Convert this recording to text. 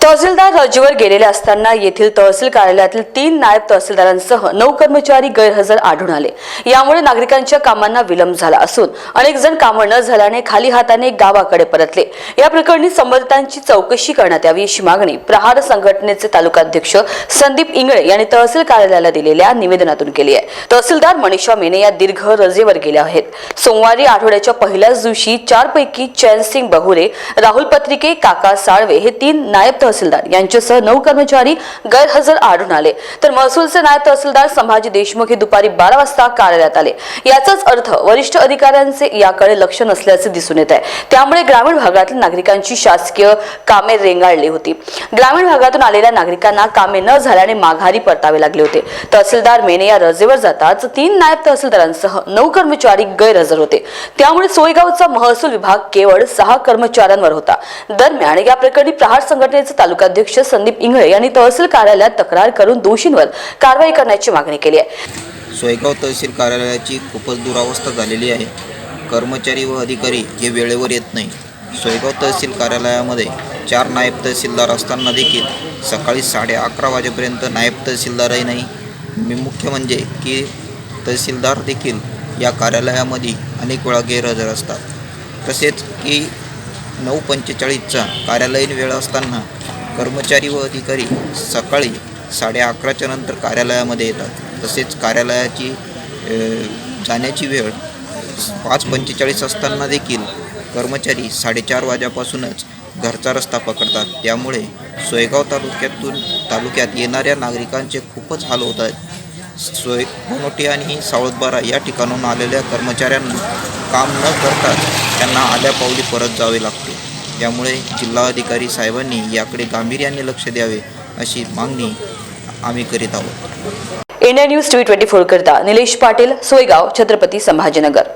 तहसीलदार रजेवर गेलेले असताना येथील तहसील कार्यालयातील 3 नायब तहसीलदारांसह 9 कर्मचारी गैरहजर आढळून आले। यामुळे नागरिकांच्या कामांना विलंब झाला असून अनेक जण कामं न झाल्याने खाली हाताने गावाकडे परतले। या प्रकरणी संबंधितांची चौकशी करण्यात यावी अशी मागणी प्रहार संघटनेचे तालुकाध्यक्ष संदीप इंगळे यांनी तहसील कार्यालयाला दिलेल्या निवेदनातून केली आहे। तहसीलदार मनीषा मेने या दीर्घ रजेवर गेल्या आहेत। सोमवारी आठवड्याच्या पहिल्याच दिवशी 4 पैकी चैनसिंग बहुरे, राहुल पत्रिके, काका साळवे हे 3 नायब तहसीलदार यांच्यासह 9 कर्मचारी गैरहजर आढळून आले। तर महसूलचे नायब तहसीलदार संभाजी देशमुख हे दुपारी 12 वाजता कार्यालयात आले। याचाच अर्थ वरिष्ठ अधिकाऱ्यांचे याकडे लक्ष नसल्याचे दिसून येत आहे। त्यामुळे ग्रामीण भागातील नागरिकांची शासकीय कामे रेंगाळली होती। ग्रामीण भागातून आलेल्या नागरिकांना कामे न झाल्याने माघारी परतावे लागले होते। तहसीलदार मेने या रजेवर जाताच 3 नायब तहसीलदारांसह 9 कर्मचारी गैरहजर होते। त्यामुळे सोयगावचा महसूल विभाग केवळ 6 कर्मचाऱ्यांवर होता। दरम्यान या प्रकरणी प्रहार संघटनेचे तालुकाध्यक्ष संदीप इंगळे यांनी तहसील कार्यालयात तक्रार करून दोषींवर कारवाई करण्याची मागणी केली आहे। सोयगाव तहसील कार्यालयाची खूपच दुरावस्था झालेली आहे। कर्मचारी व अधिकारी हे वेळेवर येत नाही। सोयगाव तहसील कार्यालयामध्ये 4 नायब तहसीलदार असताना देखील सकाळी 11:30 वाजेपर्यंत नायब तहसीलदारही नाही। मुख्य म्हणजे की तहसीलदार देखील या कार्यालयामध्ये अनेक वेळा गैरहजर असतात। तसेच की 9:45चा कार्यालयीन वेळ असताना कर्मचारी व अधिकारी सकाळी 11:30च्या नंतर कार्यालयामध्ये येतात। तसेच कार्यालयाची जाण्याची वेळ 5:45 असताना देखील कर्मचारी 4:30 वाजेपासूनच घरचा रस्ता पकडतात। त्यामुळे सोयगाव तालुक्यात येणाऱ्या नागरिकांचे खूपच हाल होत आहेत। कोनोटी आणि सावळतबारा या ठिकाणाहून आलेल्या कर्मचाऱ्यांना काम न करताच त्यांना आल्या पावली परत जावे लागते। त्यामुळे जिल्हाधिकारी साहेबांनी याकडे गांभीर्याने लक्ष द्यावे अशी मागणी आम्ही करीत आहोत। इंडिया न्यूज TV 24 करता निलेश पाटील, सोयगाव, छत्रपती संभाजीनगर।